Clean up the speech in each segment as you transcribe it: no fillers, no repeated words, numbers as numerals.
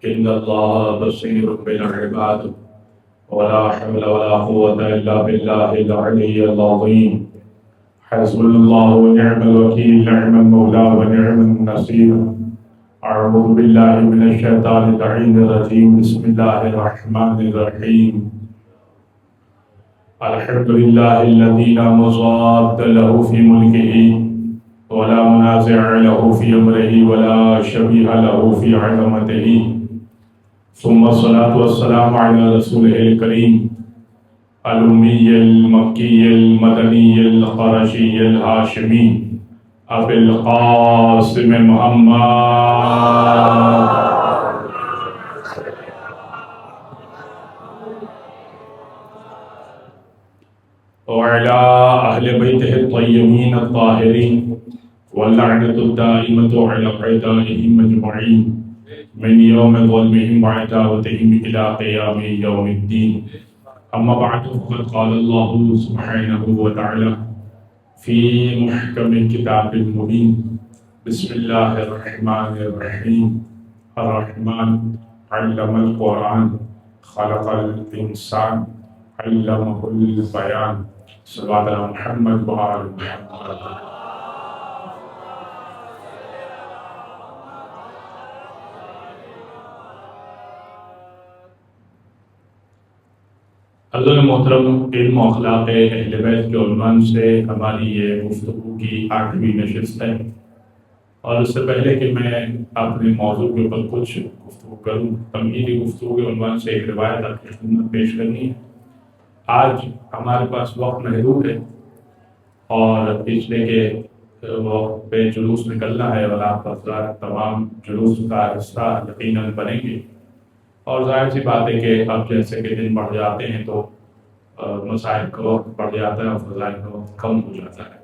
إن الله بصير بالعباد ولا حول ولا قوة إلا بالله العلي العظيم حسبنا الله ونعم الوكيل نعم المولى ونعم النصير أعوذ بالله من الشيطان اللعين الرجيم بسم الله الرحمن الرحيم الحمد لله الذي لا مضاد له في ملكه ولا منازع له في أمره ولا شبيه له في عظمته ثم الصلاة والسلام على رسوله الكريم الأمي المكي المدني القرشي الهاشمي أبي القاسم محمد وعلى أهل بيته الطيبين الطاهرين واللعنة الدائمة على أعدائهم أجمعين من يوم ظلمهم وعداوتهم إلى قيام يوم الدين أما بعد فقد قال الله سبحانه وتعالى في محكم كتاب المبين بسم الله الرحمن الرحيم الرحمن علم القرآن خلق الإنسان علمه البيان صلى الله على محمد وآل محمد. حضرت محترم علم و اخلاق اہل بیت کے عنوان سے ہماری یہ گفتگو کی 8ویں نشست ہے، اور اس سے پہلے کہ میں اپنے موضوع کے اوپر کچھ گفتگو کروں، تمہیدی گفتگو کے عنوان سے ایک روایت آپ کی خدمت پیش کرنی ہے۔ آج ہمارے پاس وقت محدود ہے اور اس لیے کہ وقت پہ جلوس نکلنا ہے، اور آپ حضرات تمام جلوس کا حصہ یقیناً بنیں گے، اور ظاہر سی بات ہے کہ اب جیسے کہ دن بڑھ جاتے ہیں تو مسائل کا وقت بڑھ جاتا ہے اور فضائل کا وقت کم ہو جاتا ہے۔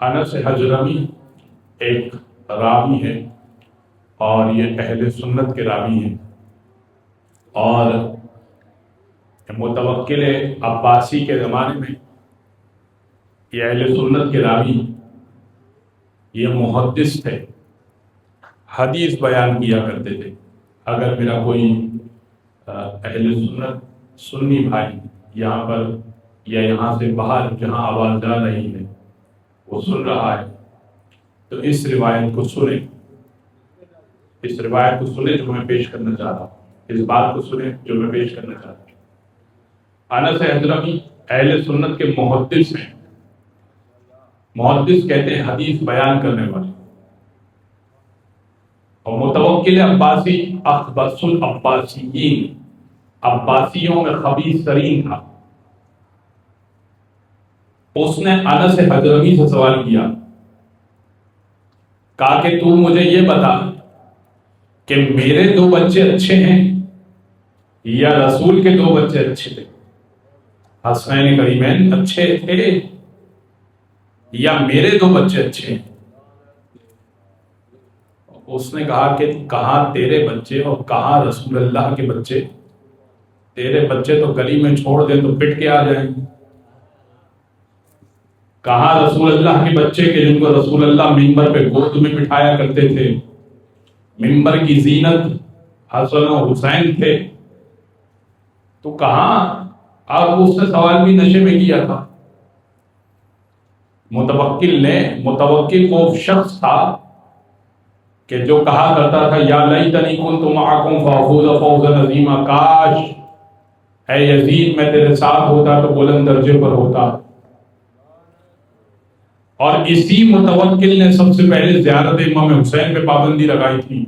انس حضرمی ایک راوی ہے اور یہ اہل سنت کے راوی ہیں، اور متوکل عباسی کے زمانے میں یہ اہل سنت کے راوی یہ محدث تھے، حدیث بیان کیا کرتے تھے۔ اگر میرا کوئی اہل سنت سنی بھائی یہاں پر یا یہاں سے باہر جہاں آواز جا رہی ہے وہ سن رہا ہے تو اس روایت کو سنیں، اس روایت کو سنیں جو میں پیش کرنا چاہ رہا ہوں، اس بات کو سنیں جو میں پیش کرنا چاہ رہا ہوں۔ انس حضرمی اہل سنت کے محدث ہیں۔ محدث کہتے ہیں حدیث بیان کرنے والے، اور متوکل عباسی اخبث العباسیین، عباسیوں میں خبیث ترین تھا۔ اس نے انس حضرمی سے سوال کیا، کہا کہ تو مجھے یہ بتا کہ میرے 2 بچے اچھے ہیں یا رسول کے 2 بچے اچھے تھے؟ حسنین کریمین اچھے تھے یا میرے 2 بچے اچھے ہیں؟ اس نے کہا کہ کہاں تیرے بچے اور کہاں رسول اللہ کے بچے؟ تیرے بچے تو گلی میں چھوڑ دیں تو پٹ کے آ جائیں، کہاں رسول اللہ کے بچے کہ جن کو رسول اللہ ممبر پہ گود میں بٹھایا کرتے تھے، ممبر کی زینت حسن و حسین تھے، تو کہاں؟ اور اس نے سوال بھی نشے میں کیا تھا۔ متوکل وہ شخص تھا کہ جو کہا کرتا تھا یا لیتنی کنت معکم فافوز فوزا عظیما، کاش اے یزید میں تیرے ساتھ ہوتا تو بلند درجے پر ہوتا۔ اور اسی متوکل نے سب سے پہلے زیارت امام حسین پہ پابندی لگائی تھی،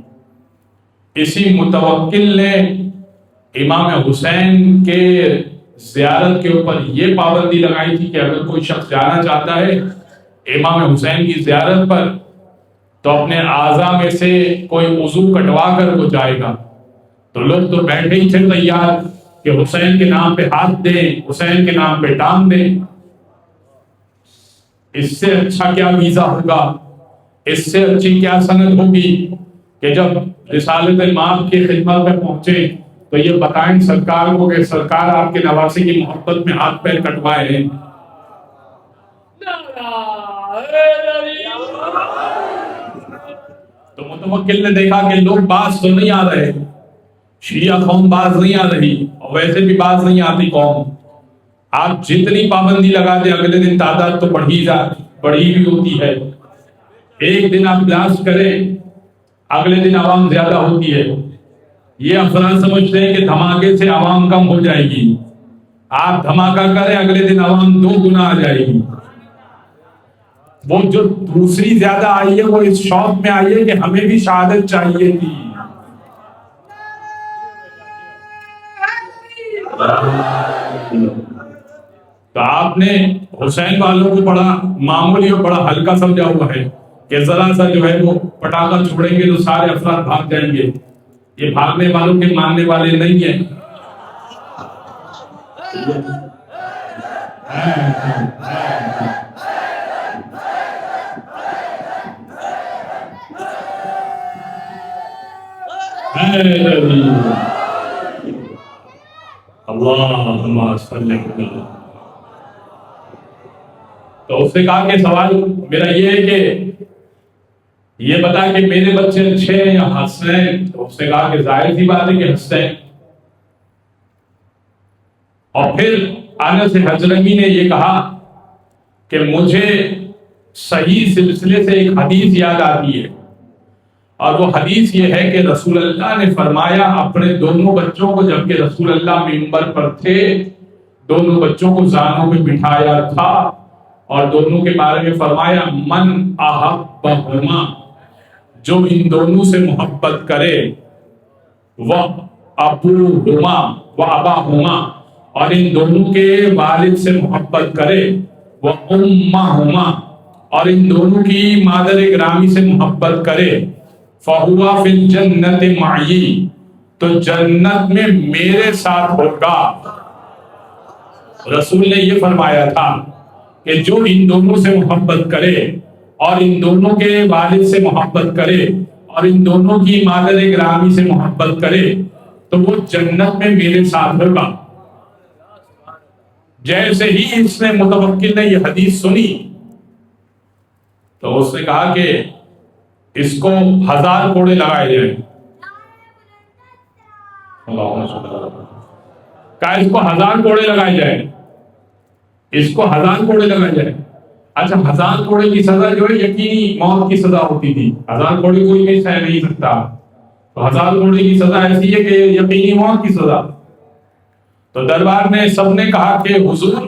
اسی متوکل نے امام حسین کے زیارت کے اوپر یہ پابندی لگائی تھی کہ اگر کوئی شخص جانا چاہتا ہے امام حسین کی زیارت پر تو اپنے اعضاء میں سے کوئی عضو کٹوا کر وہ جائے گا۔ تو لوگ تو بیٹھے ہی تھے تیار کہ حسین کے نام پہ ہاتھ دیں، حسین کے نام پہ ٹانگ دیں۔ اس سے اچھا کیا ویزا ہوگا، اس سے اچھی کیا سند ہوگی کہ جب رسالت امام کی خدمت میں پہنچے تو یہ بتائیں سرکار کو کہ سرکار آپ کے نواسے کی محبت میں ہاتھ پیر کٹوائے ہیں۔ تو متوکل نے دیکھا کہ لوگ باز تو نہیں آ رہے، شیعہ قوم باز نہیں آ رہی، اور ویسے بھی باز نہیں آتی قوم، آپ جتنی پابندی لگا دیں اگلے دن تعداد تو بڑھی بھی ہوتی ہے، ایک دن آپ بلاس کریں اگلے دن عوام زیادہ ہوتی ہے، یہ افراد سمجھتے ہیں کہ دھماکے سے عوام کم ہو جائے گی، آپ دھماکہ کریں اگلے دن عوام 2 گنا آ جائے گی۔ وہ جو دوسری زیادہ آئی ہے وہ اس شوق میں آئی ہے کہ ہمیں بھی شہادت چاہیے تھی۔ تو آپ نے حسین والوں کو بڑا معمولی اور بڑا ہلکا سمجھا ہوا ہے کہ ذرا سا جو ہے وہ پٹاخہ چھوڑیں گے تو سارے افراد بھاگ جائیں گے، یہ بھاگنے والوں کے ماننے والے نہیں ہیں۔ اللہم صلی اللہ۔ تو اس نے کہا کہ سوال میرا یہ ہے کہ یہ بتا کہ میرے بچے اچھے ہیں یا ہنستے ہیں؟ تو اس نے کہا کہ ظاہر سی بات ہے کہ ہنستے ہیں۔ اور پھر انس حضرمی نے یہ کہا کہ مجھے صحیح سلسلے سے ایک حدیث یاد آتی ہے، اور وہ حدیث یہ ہے کہ رسول اللہ نے فرمایا اپنے دونوں بچوں کو، جبکہ رسول اللہ منبر پر تھے، دونوں بچوں کو زانوں پہ بٹھایا تھا اور دونوں کے بارے میں فرمایا من احبہما، جو ان دونوں سے محبت کرے، وہ ابوہما و اباہما، اور ان دونوں کے والد سے محبت کرے، وہ امہما، اور ان دونوں کی مادر گرامی سے محبت کرے، فَهُوَ فِي الْجَنَّةِ مَعِي، تو جنت میں میرے ساتھ ہوگا۔ رسول نے یہ فرمایا تھا کہ جو ان دونوں سے محبت کرے اور ان دونوں کے والد سے محبت کرے اور ان دونوں کی مادر گرامی سے محبت کرے تو وہ جنت میں میرے ساتھ ہوگا۔ جیسے ہی اس نے متوکل نے یہ حدیث سنی تو اس نے کہا کہ اس کو 1000 کوڑے لگائے جائیں۔ کہا اس کو 1000 کوڑے لگائے جائیں، اس کو 1000 کوڑے لگائے جائیں۔ اچھا 1000 کوڑے کی سزا جو ہے یقینی موت کی سزا ہوتی تھی، 1000 کوڑے کوئی بھی سہ نہیں سکتا، تو 1000 کوڑے کی سزا ایسی ہے کہ یقینی موت کی سزا۔ تو دربار میں سب نے کہا کہ حضور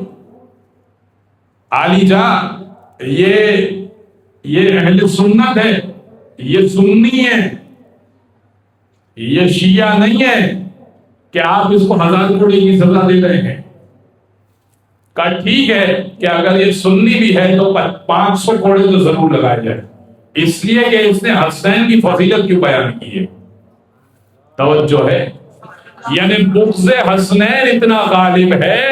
علی جاں یہ اہل سنت ہے، یہ سنی ہے، یہ شیعہ نہیں ہے کہ آپ اس کو 1000 کوڑے کی سزا دے رہے ہیں۔ کہا ٹھیک ہے کہ اگر یہ سنی بھی ہے تو 500 کوڑے تو ضرور لگائے جائے، اس لیے کہ اس نے حسین کی فضیلت کیوں بیان کی ہے۔ توجہ ہے، یعنی بغض حسنین اتنا غالب ہے،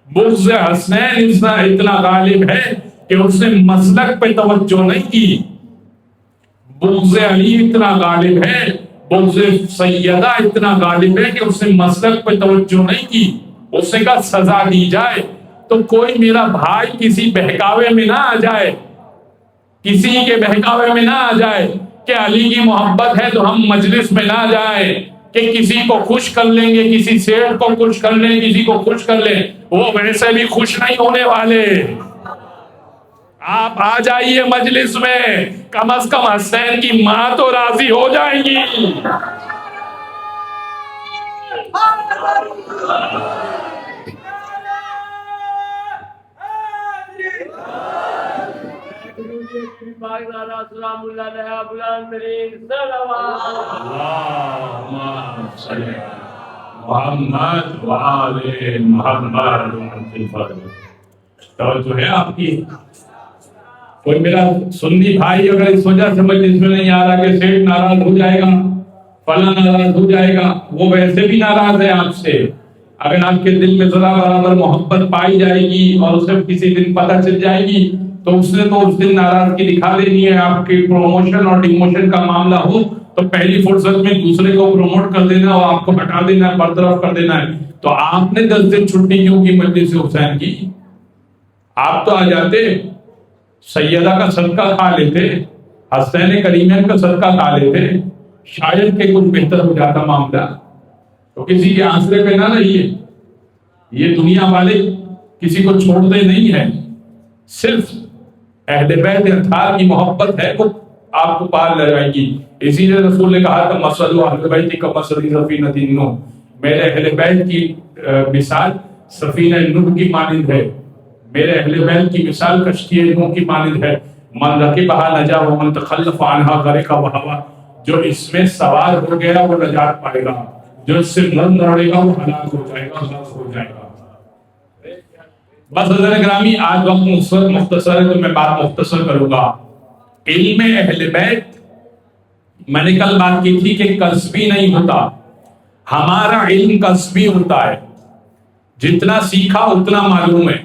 بغض حسنین اتنا غالب ہے کہ اس نے مسلک پہ توجہ نہیں کی۔ بغض علی اتنا غالب ہے، بغض سیدہ اتنا غالب ہے کہ اس نے مسلک پہ توجہ نہیں کی۔ اس نے کہا سزا دی جائے تو کوئی میرا بھائی کسی بہکاوے میں نہ آ جائے، کسی کے بہکاوے میں نہ آ جائے کہ علی کی محبت ہے تو ہم مجلس میں نہ جائیں، کہ کسی کو خوش کر لیں گے، کسی سیٹ کو خوش کر لیں، کسی کو خوش کر لیں، وہ ویسے بھی خوش نہیں ہونے والے۔ آپ آ جائیے مجلس میں، کم از کم حسین کی ماں تو راضی ہو جائیں گی۔ محمد وآل محمد۔ توجہ ہے آپ کی؟ کوئی میرا سنی بھائی اگر اس وجہ سے مجلس میں نہیں آ رہا کہ سیٹ ناراض ہو جائے گا، فلاں ناراض ہو جائے گا، وہ ویسے بھی ناراض ہے آپ سے۔ اگر آپ کے دل میں ذرا برابر محبت پائی جائے گی اور اسے کسی دن پتہ چل جائے گی تو اس نے تو اس دن ناراضگی دکھا دینی ہے۔ آپ کی پروموشن اور ڈیموشن کا معاملہ ہو تو پہلی فرصت میں دوسرے کو پروموٹ کر دینا اور آپ کو ہٹا دینا ہے، برطرف کر دینا ہے۔ تو آپ نے 10 دن چھٹی کیوں کی مجلس حسین کی؟ آپ تو آ جاتے، سیدہ کا صدقہ کھا لیتے، حسین کریمین کا صدقہ کھا لیتے شاید کہ کچھ بہتر ہو جاتا معاملہ. تو کسی کے آسرے پہ نہ رہیے. یہ دنیا والے کسی کو چھوڑتے نہیں ہیں، صرف اہل بیت اطہار کی محبت ہے وہ آپ کو پار لے جائے گی. اسی لیے رسول نے کہا تھا مثل اہل بیت کمثل سفینۃ نوح، میرے اہل بیت کی مثال سفینہ نوح کی مانند ہے. میرے اہل بیت کی مثال کشتی نوح کی مانند ہے. من رکبھا نجا ومن تخلف عنہا غرق وہوا، جو اس میں سوار ہو گیا وہ نجات پائے گا، جو اس سے نہ لڑے گا وہ ہلاک ہو جائے گا، غرق ہو جائے گا. بس حضرت گرامی آج وقت مختصر ہے تو میں بات مختصر کروں گا. علم اہل بیت میں نے کل بات کی تھی کہ کسبی نہیں ہوتا، ہمارا علم کسبی ہوتا ہے، جتنا سیکھا اتنا معلوم ہے.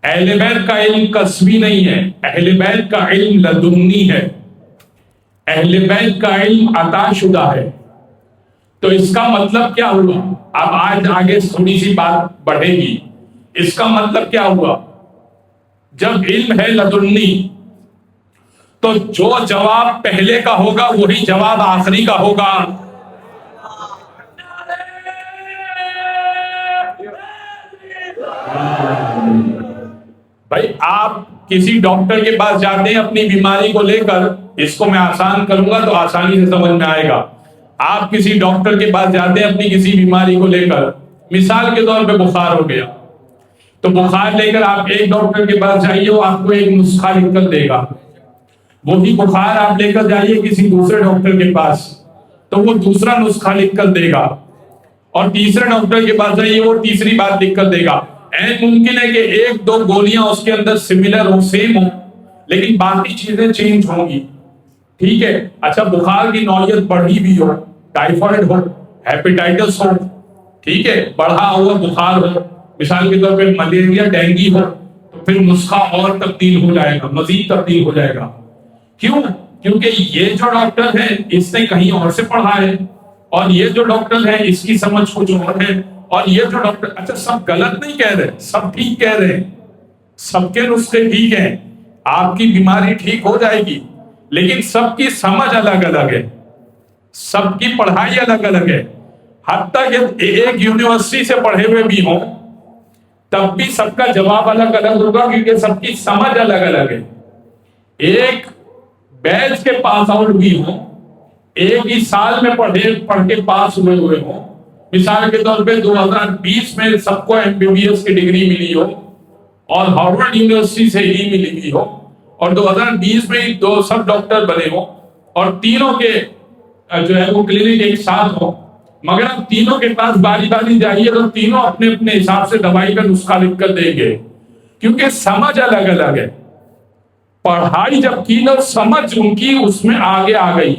اہل بیت کا علم کسبی نہیں ہے، اہل بیت کا علم لدنی ہے، اہل بیت کا علم عطا شدہ ہے. تو اس کا مطلب کیا ہوا؟ اب آج آگے تھوڑی سی بات بڑھے گی. اس کا مطلب کیا ہوا؟ جب علم ہے لدنی تو جو جواب پہلے کا ہوگا وہی جواب آخری کا ہوگا. بھائی آپ کسی ڈاکٹر کے پاس جاتے ہیں اپنی بیماری کو لے کر، اس کو میں آسان کروں گا تو آسانی سے سمجھ میں آئے گا. آپ کسی ڈاکٹر کے پاس جاتے ہیں اپنی کسی بیماری کو لے کر، مثال کے طور پہ بخار ہو گیا تو بخار لے کر آپ ایک ڈاکٹر کے پاس جائیے، وہ آپ کو ایک نسخہ لکھ کر دے گا. وہی بخار آپ لے کر جائیے کسی دوسرے ڈاکٹر کے پاس تو وہ دوسرا نسخہ لکھ کر دے گا، اور تیسرے ڈاکٹر کے پاس جائیے وہ تیسری بات لکھ کر دے گا. ممکن ہے کہ ایک دو گولیاں اس کے اندر سملر ہو، سیم ہو، لیکن باقی چیزیں چینج ہوں گی. ٹھیک ہے، اچھا بخار کی نوعیت بڑھی بھی ہو، ٹائیفائڈ ہو، ہیپیٹائٹس ہو، ٹھیک ہے، بڑھا ہوا بخار ہو، مثال کے طور پہ ملیریا ڈینگی ہو، تو پھر نسخہ اور تبدیل ہو جائے گا، مزید تبدیل ہو جائے گا. کیوں؟ کیونکہ یہ جو ڈاکٹر ہے اس نے کہیں اور سے پڑھا ہے، اور یہ جو ڈاکٹر ہے اس کی سمجھ کچھ اور ہے، اور یہ جو ڈاکٹر، اچھا سب غلط نہیں کہہ رہے، سب ٹھیک کہہ رہے ہیں، سب کے نسخے ٹھیک ہیں، آپ کی بیماری ٹھیک ہو جائے گی، لیکن سب کی سمجھ الگ الگ ہے، سب کی پڑھائی الگ الگ ہے. حتیٰ کہ ایک یونیورسٹی سے پڑھے ہوئے بھی ہوں تب بھی سب کا جواب الگ الگ ہوگا، کیونکہ سب کی سمجھ الگ الگ ہے. ایک بیچ کے پاس آؤٹ بھی ہوں، ایک ہی سال میں پڑھ کے پاس ہوئے ہوں، مثال کے طور پہ 2020 میں سب کو MBBS کی ڈگری ملی ہو اور ہارورڈ یونیورسٹی سے ہی ملی ہوئی ہو، اور 2020 میں دو سب ڈاکٹر بنے ہوں، اور تینوں کے جو ہے وہ کلینک ایک ساتھ ہو، مگر اب تینوں کے پاس باری باری جائیے تو تینوں اپنے اپنے حساب سے دوائی کا نسخہ لکھ کر دیں گے، کیونکہ سمجھ الگ الگ ہے. پڑھائی جب کی تو سمجھ ان کی اس میں آگے آ گئی.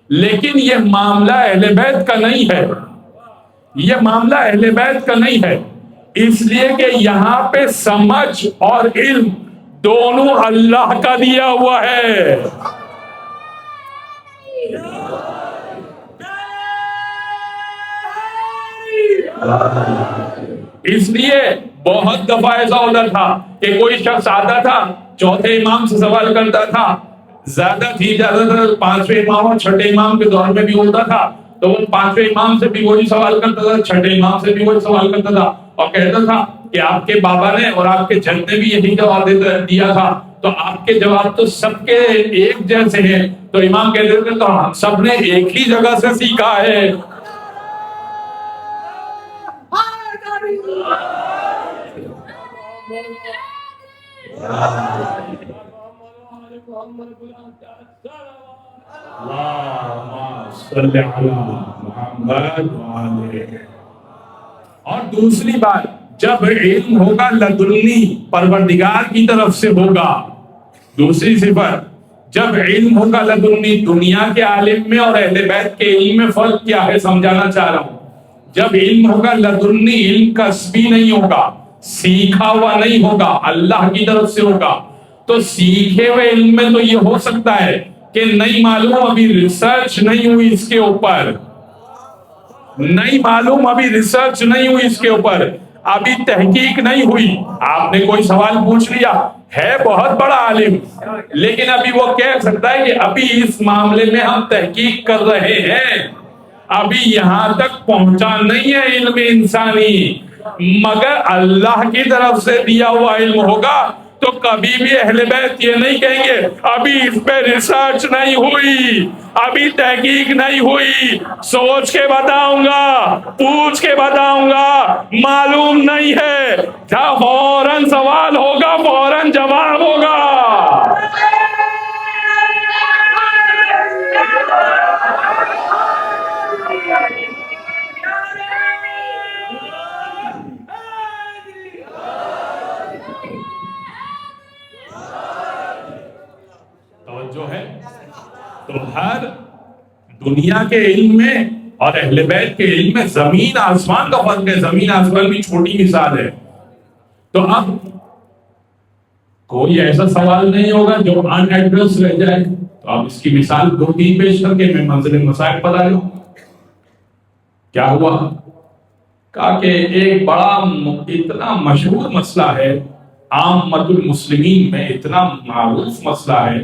لیکن یہ معاملہ اہل بیت کا نہیں ہے، یہ معاملہ اہل بیت کا نہیں ہے، اس لیے کہ یہاں پہ سمجھ اور علم دونوں اللہ کا دیا ہوا ہے. اس لیے بہت دفعہ ایسا ہوتا تھا کہ کوئی شخص آتا تھا، چوتھے امام سے سوال کرتا تھا، زیادہ تھی زیادہ تر پانچویں امام اور چھٹے امام کے دور میں بھی ہوتا تھا، تو وہ پانچویں امام سے بھی وہی سوال کرتا تھا، چھٹے امام سے بھی وہی سوال کرتا تھا، اور کہتا تھا کہ آپ کے بابا نے اور آپ کے جد نے بھی یہی جواب دیا تھا، تو آپ کے جواب تو سب کے ایک جیسے ہیں. تو امام کہتے تھے تو ہم سب نے ایک ہی جگہ سے سیکھا ہے. اور دوسری بات، جب علم ہوگا لدنی، پروردگار کی طرف سے ہوگا. دوسری صفت، جب علم ہوگا لدنی، دنیا کے عالم میں اور اہل بیت کے علم میں فرق کیا ہے سمجھانا چاہ رہا ہوں. جب علم ہوگا لدنی، علم کسبی نہیں ہوگا، سیکھا ہوا نہیں ہوگا، اللہ کی طرف سے ہوگا. تو سیکھے ہوئے علم میں تو یہ ہو سکتا ہے کہ نہیں معلوم، ابھی ریسرچ نہیں ہوئی اس کے اوپر، نہیں معلوم ابھی ریسرچ نہیں ہوئی اس کے اوپر. ابھی تحقیق نہیں ہوئی. آپ نے کوئی سوال پوچھ لیا, ہے بہت بڑا عالم, لیکن ابھی وہ کہہ سکتا ہے کہ ابھی اس معاملے میں ہم تحقیق کر رہے ہیں, ابھی یہاں تک پہنچا نہیں ہے علم انسانی. مگر اللہ کی طرف سے دیا ہوا علم ہوگا تو کبھی بھی اہل بیت یہ نہیں کہیں گے ابھی اس پہ ریسرچ نہیں ہوئی, ابھی تحقیق نہیں ہوئی, سوچ کے بتاؤں گا, پوچھ کے بتاؤں گا, معلوم نہیں ہے. جب فوراً سوال ہوگا فوراً جواب ہوگا. توجہ ہے. تو ہر دنیا کے علم میں اور اہل بیت کے علم میں زمین آسمان کا فرق ہے. زمین آسمان بھی چھوٹی مثال ہے. تو اب کوئی ایسا سوال نہیں ہوگا جو ان ایڈریس رہ جائے. تو اب اس کی مثال 2-3 پیش کر کے میں منزل مسائل بتا دوں. کیا ہوا؟ کہا کہ ایک بڑا اتنا مشہور مسئلہ ہے, عامۃ المسلمین میں اتنا معروف مسئلہ ہے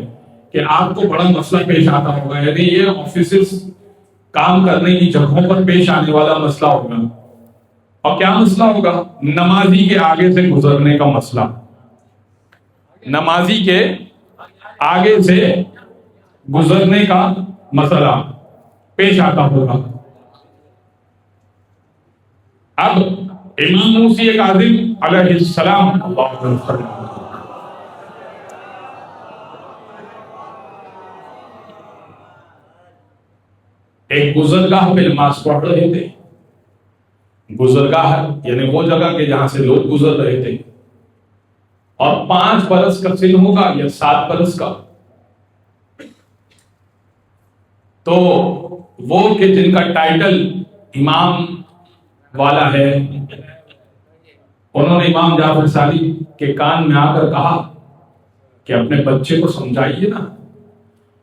کہ آپ کو بڑا مسئلہ پیش آتا ہوگا, یعنی یہ آفیسز کام کرنے کی جگہوں پر پیش آنے والا مسئلہ ہوگا. اور کیا مسئلہ ہوگا؟ نمازی کے آگے سے گزرنے کا مسئلہ. نمازی کے آگے سے گزرنے کا مسئلہ پیش آتا ہوگا. اب امام موسی کاظم علیہ السلام ایک گزرگاہ پہ نماز پڑھ رہے تھے. گزرگاہ یعنی وہ جگہ کہ جہاں سے لوگ گزر رہے تھے, اور 5 برس کا سن ہوگا یا 7 برس کا. تو وہ کہ جن کا ٹائٹل امام والا ہے, انہوں نے امام جعفر صادق کے کان میں آ کر کہا کہ اپنے بچے کو سمجھائیے نا,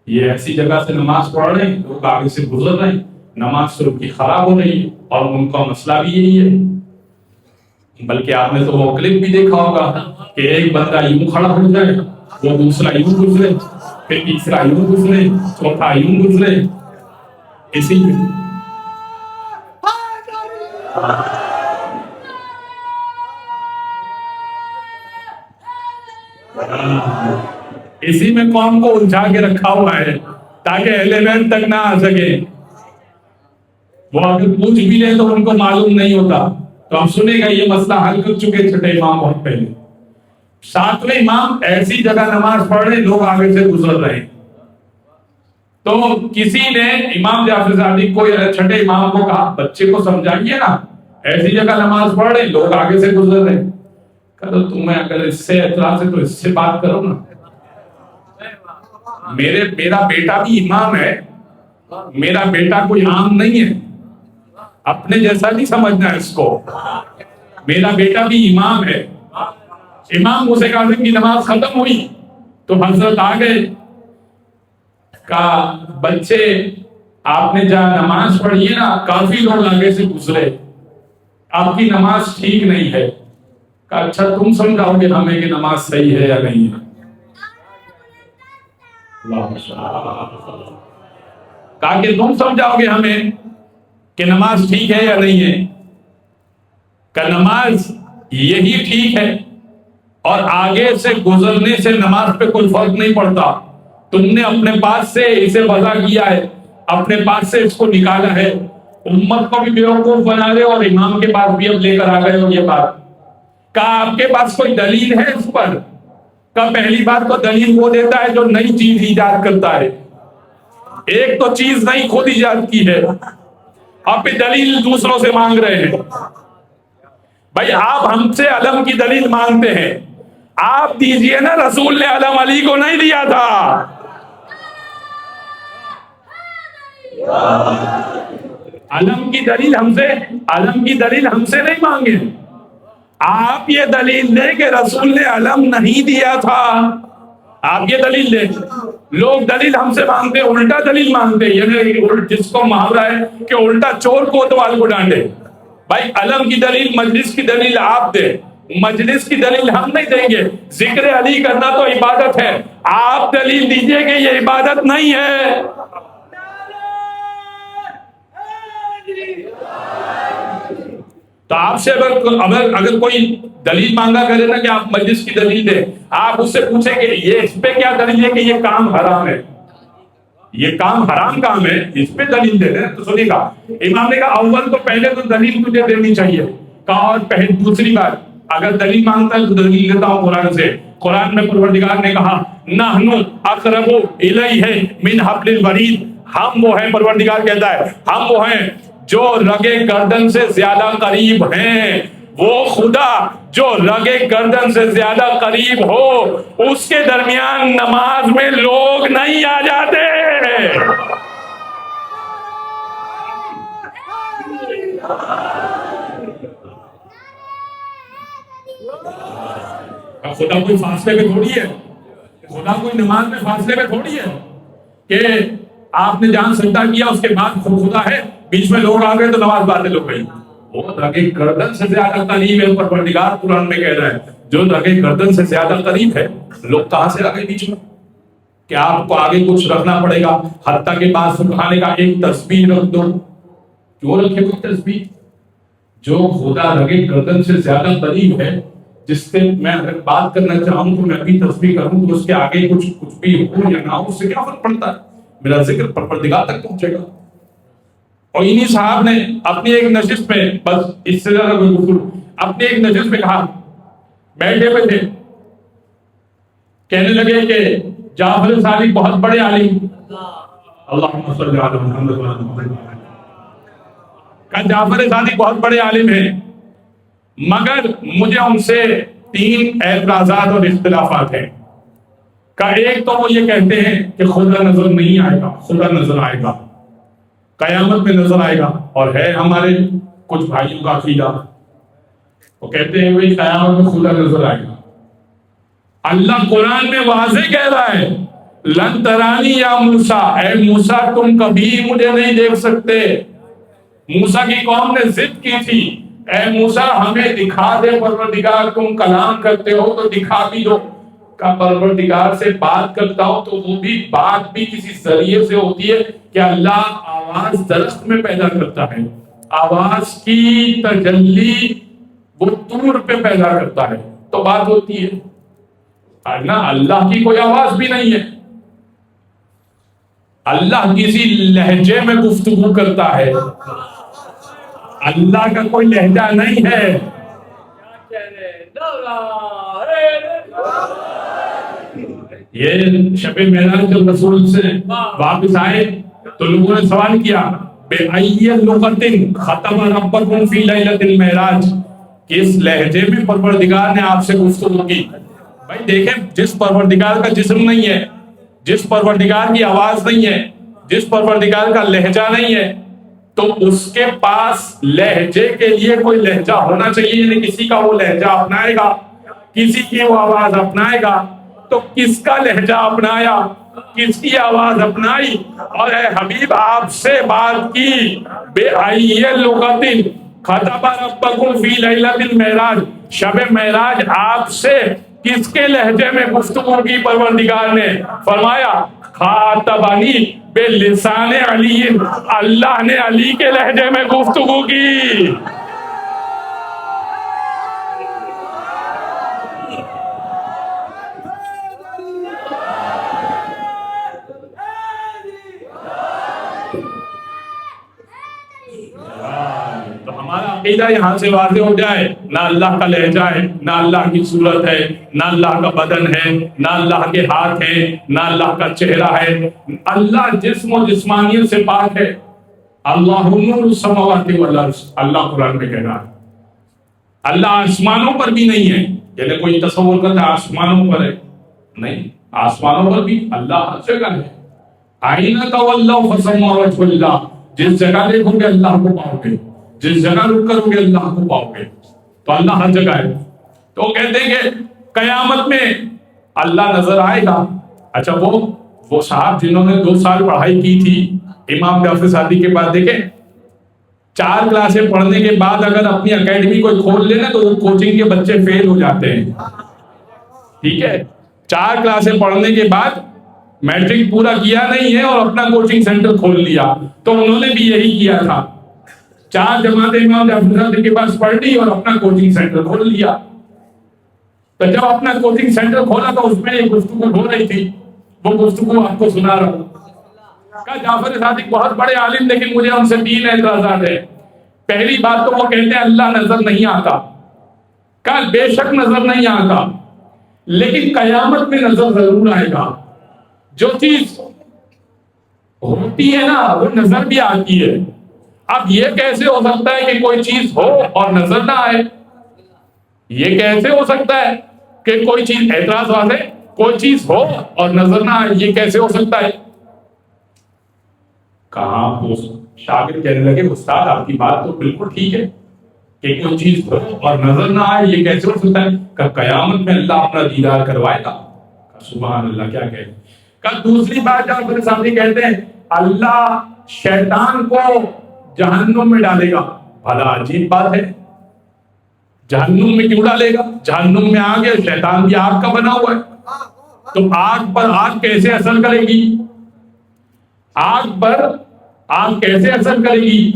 یہ ایسی جگہ سے نماز پڑھ رہے ہیں, لوگ آگے سے گزر رہے ہیں, نماز تو ان کی خراب ہو رہی ہے, اور ان کا مسئلہ بھی یہی ہے. بلکہ آپ نے تو وہ کلپ بھی دیکھا ہوگا کہ ایک بندہ یوں کھڑا ہو جائے, وہ دوسرا یوں گزرے, پھر تیسرا یوں گزرے, چوتھا یوں گزرے. اسی میں قوم کو الجھا کے رکھا ہوا ہے تاکہ اہل بیت تک نہ آ سکے. وہ اگر پوچھ بھی لیں تو ان کو معلوم نہیں ہوتا. تو آپ سنیں گا یہ مسئلہ حل کر چکے چھٹے امام بہت پہلے. 7ویں امام ایسی جگہ نماز پڑھ رہے, لوگ آگے سے گزر رہے ہیں. تو کسی نے امام جعفر صادق کو یا چھٹے امام کو کہا بچے کو سمجھائیے نا, ایسی جگہ نماز پڑھ رہے, لوگ آگے سے گزر رہے. کہ تمہیں اگر اس سے اعتراض ہے تو اس سے بات کرو نا. میرا بیٹا بھی امام ہے, میرا بیٹا کوئی عام نہیں ہے, اپنے جیسا نہیں سمجھنا ہے اس کو. میرا بیٹا بھی امام ہے. امام موسی کاظم کی نماز ختم ہوئی تو حضرت آ گئے, کہا بچے آپ نے جہاں نماز پڑھی ہے نا, کافی لوگ آگے سے گزرے, آپ کی نماز ٹھیک نہیں ہے. کہا اچھا تم سمجھاؤ گے ہمیں کہ نماز صحیح ہے یا نہیں ہے. کہا کہ تم سمجھاؤ گے ہمیں کہ نماز ٹھیک ہے یا نہیں ہے. کہ نماز یہی ٹھیک ہے, اور آگے سے گزرنے سے نماز پہ کوئی فرق نہیں پڑتا. تم نے اپنے پاس سے اسے وضع کیا ہے, اپنے پاس سے اس کو نکالا ہے, امت کو بھی بیوقوف بنا رہے اور امام کے پاس بھی اب لے کر آ گئے ہو یہ بات. کہا آپ کے پاس کوئی دلیل ہے اس پر؟ کہا پہلی بات تو دلیل وہ دیتا ہے جو نئی چیز ایجاد کرتا ہے. ایک تو چیز نئی خود ایجاد کی ہے, آپ پہ دلیل دوسروں سے مانگ رہے ہیں. بھائی آپ ہم سے علم کی دلیل مانگتے ہیں, آپ دیجئے نا, رسول نے علم علی کو نہیں دیا تھا. علم کی دلیل ہم سے نہیں مانگے. آپ یہ دلیل دیں کہ رسول نے علم نہیں دیا تھا, آپ یہ دلیل دیں. لوگ دلیل ہم سے مانگتے, الٹا دلیل مانگتے, یعنی جس کو محاورہ ہے کہ الٹا چور کوتوال کو ڈانٹے. بھائی علم کی دلیل، مجلس کی دلیل آپ دیں، مجلس کی دلیل ہم نہیں دیں گے. ذکر علی کرنا تو عبادت ہے، آپ دلیل دیجئے کہ یہ عبادت نہیں ہے. تو آپ سے اگر کوئی دلیل مانگا کرے نا کہ آپ مجلس کی دلیل دیں، آپ اس سے پوچھیں کہ یہ اس پہ کیا دلیل ہے کہ یہ کام حرام ہے، یہ کام حرام کام ہے، اس پہ دلیل دے دیں. تو سنیے گا، امام نے کہا اول تو پہلے تو دلیل تجھے دینی چاہیے. کہا اور دوسری بات، اگر دلیل مانگتا ہے تو دلیل دیتا ہوں قرآن سے. قرآن میں پروردگار نے کہا نحن اقرب الیہ من حبل الورید، ہم وہ ہیں، پروردگار کہتا ہے ہم وہ ہیں جو رگے گردن سے زیادہ قریب ہیں. وہ خدا جو رگے گردن سے زیادہ قریب ہو، اس کے درمیان نماز میں لوگ نہیں آ جاتے. خدا کوئی فاصلے میں تھوڑی ہے، خدا کوئی نماز میں فاصلے میں تھوڑی ہے کہ آپ نے جان سجدہ کیا اس کے بعد خدا ہے، بیچ میں لوگ آ گئے تو نماز باطل ہو گئی. وہ رگے گردن سے زیادہ قریب ہے، پروردگار قرآن میں کہہ رہا ہے جو رگے گردن سے زیادہ قریب ہے. لوگ کہاں سے آ گئے بیچ میں؟ کہ آپ کو آگے کچھ رکھنا پڑے گا، حتیٰ کہ بعض سبحانے کا ایک تسبیح رکھ دو. کیوں رکھے کوئی تسبیح؟ جو خدا رگے گردن سے زیادہ قریب ہے، جس سے میں اگر بات کرنا چاہوں تو میں بھی تسبیح کروں تو اس کے آگے کچھ بھی ہو یا نہ ہو، اس سے کیا فرق پڑتا ہے؟ میرا ذکر پروردگار تک پہنچے گا. اور انہی صاحب نے اپنی ایک نشست میں، بس اس سے زیادہ کوئی گفتگو، اپنی ایک نشست میں کہا، بیٹھے ہوئے تھے، کہنے لگے کہ جعفر صادق بہت بڑے عالم، اللہم صلی علی محمد، کہ جعفر صادق بہت بڑے عالم ہیں، مگر مجھے ان سے 3 اعتراضات اور اختلافات ہیں. کہ ایک تو وہ یہ کہتے ہیں کہ خدا نظر نہیں آئے گا، خدا نظر آئے گا، قیامت میں نظر آئے گا. اور ہے ہمارے کچھ بھائیوں کا عقیدہ، وہ کہتے ہیں وہی قیامت میں خدا نظر آئے گا. اللہ قرآن میں واضح کہہ رہا ہے لن ترانی یا موسیٰ، اے موسیٰ تم کبھی مجھے نہیں دیکھ سکتے. موسیٰ کی قوم نے ضد کی تھی، اے موسیٰ ہمیں دکھا دے پروردگار، تم کلام کرتے ہو تو دکھا بھی دو. کا پروردگار سے بات کرتا ہوں تو وہ بھی بات بھی کسی ذریعے سے ہوتی ہے کہ اللہ آواز درخت میں پیدا کرتا ہے، آواز کی تجلی وہ طور پہ پیدا کرتا ہے تو بات ہوتی ہے. ورنہ اللہ کی کوئی آواز بھی نہیں ہے. اللہ کسی لہجے میں گفتگو کرتا ہے، اللہ کا کوئی لہجہ نہیں ہے. یہ شب معراج جب رسول سے واپس آئے تو لوگوں نے سوال کیا بِأَيِّ لُغَةٍ خَطَبَ رَبَّكُمْ فِي لَيْلَةِ الْمِعْرَاجِ، کس لہجے میں پروردگار نے آپ سے گفتگو کی. بھائی دیکھیں، جس پروردگار کا جسم نہیں ہے، جس پروردگار کی آواز نہیں ہے، جس پروردگار کا لہجہ نہیں ہے، تو اس کے پاس لہجے کے لیے کوئی لہجہ ہونا چاہیے. یعنی کسی کا وہ لہجہ اپنائے گا، کسی کی وہ آواز اپنائے گا. تو کس کا لہجہ اپنایا، کس کی آواز اپنائی؟ اور اے حبیب آپ سے بات کی بِأَيِّ لُغَةٍ خَطَبَ رَبَّكُمْ فِي لَيْلَةِ الْمِعْرَاجِ، شب معراج آپ سے کس کے لہجے میں گفتگو کی پروردگار نے؟ فرمایا خاطبنی بلسان علی، اللہ نے علی کے لہجے میں گفتگو کی. عقیدہ یہاں سے واضح ہو جائے، نہ اللہ کا لہجہ ہے، نہ اللہ کی صورت ہے، نہ اللہ کا بدن ہے، نہ اللہ کے ہاتھ ہیں، نہ اللہ کا چہرہ ہے. اللہ جسم و جسمانیت سے پاک ہے. اللہ نور السماوات والارض، اللہ قرآن میں کہہ رہا ہے. اللہ آسمانوں پر بھی نہیں ہے. یعنی کوئی تصور کرتا ہے آسمانوں پر ہے، نہیں، آسمانوں پر بھی اللہ ہر جگہ ہے. آئینہ تولوا فثم وجہ اللہ، جس جگہ دیکھو گے اللہ کو پاؤ گے، جس جگہ رک کرو گے اللہ کو پاؤ گے. تو اللہ ہر جگہ ہے. تو کہتے ہیں کہ قیامت میں اللہ نظر آئے گا. اچھا وہ صاحب جنہوں نے 2 سال پڑھائی کی تھی امام جعفر صادق کے بعد، دیکھیں 4 کلاسیں پڑھنے کے بعد اگر اپنی اکیڈمی کوئی کھول لینا تو وہ کوچنگ کے بچے فیل ہو جاتے ہیں. ٹھیک ہے, 4 کلاسیں پڑھنے کے بعد میٹرک پورا کیا نہیں ہے اور اپنا کوچنگ سینٹر کھول لیا, تو انہوں نے بھی یہی کیا تھا. 4 جماعتیں امام جعفر صادق کے پاس پڑھ لی اور اپنا کوچنگ سینٹر کھول لیا. تو جب اپنا کوچنگ سینٹر کھولا تو اس میں ایک گفتگو ہو رہی تھی, وہ گفتگو آپ کو سنا رہا ہوں. کہا جعفر صادق بہت بڑے عالم, لیکن مجھے ان سے 3 اعتراضات ہیں. پہلی بات تو وہ کہتے ہیں اللہ نظر نہیں آتا. کہا بے شک نظر نہیں آتا, لیکن قیامت میں نظر ضرور آئے گا. جو چیز ہوتی ہے نا وہ نظر بھی آتی ہے. اب یہ کیسے ہو سکتا ہے کہ کوئی چیز ہو اور نظر نہ آئے؟ یہ کیسے ہو سکتا ہے کہ کوئی چیز, اعتراض واضح, کوئی چیز ہو اور نظر نہ آئے, یہ کیسے ہو سکتا ہے؟ کہاں شاگرد کہنے لگے استاد آپ کی بات تو بالکل ٹھیک ہے کہ کوئی چیز ہو اور نظر نہ آئے, یہ کیسے ہو سکتا ہے؟ کہ قیامت میں اللہ اپنا دیدار کروائے گا. سبحان اللہ, کیا کہے. کہ دوسری بات جعفر صادق کہتے ہیں اللہ شیطان کو جہنم میں ڈالے گا. بھلا عجیب بات ہے, جہنم میں کیوں ڈالے گا؟ جہنم میں آگ ہے, شیطان بھی آگ کا بنا ہوا ہے, تو آگ پر آگ کیسے اثر کرے گی؟ آگ پر آگ کیسے اثر کرے گی؟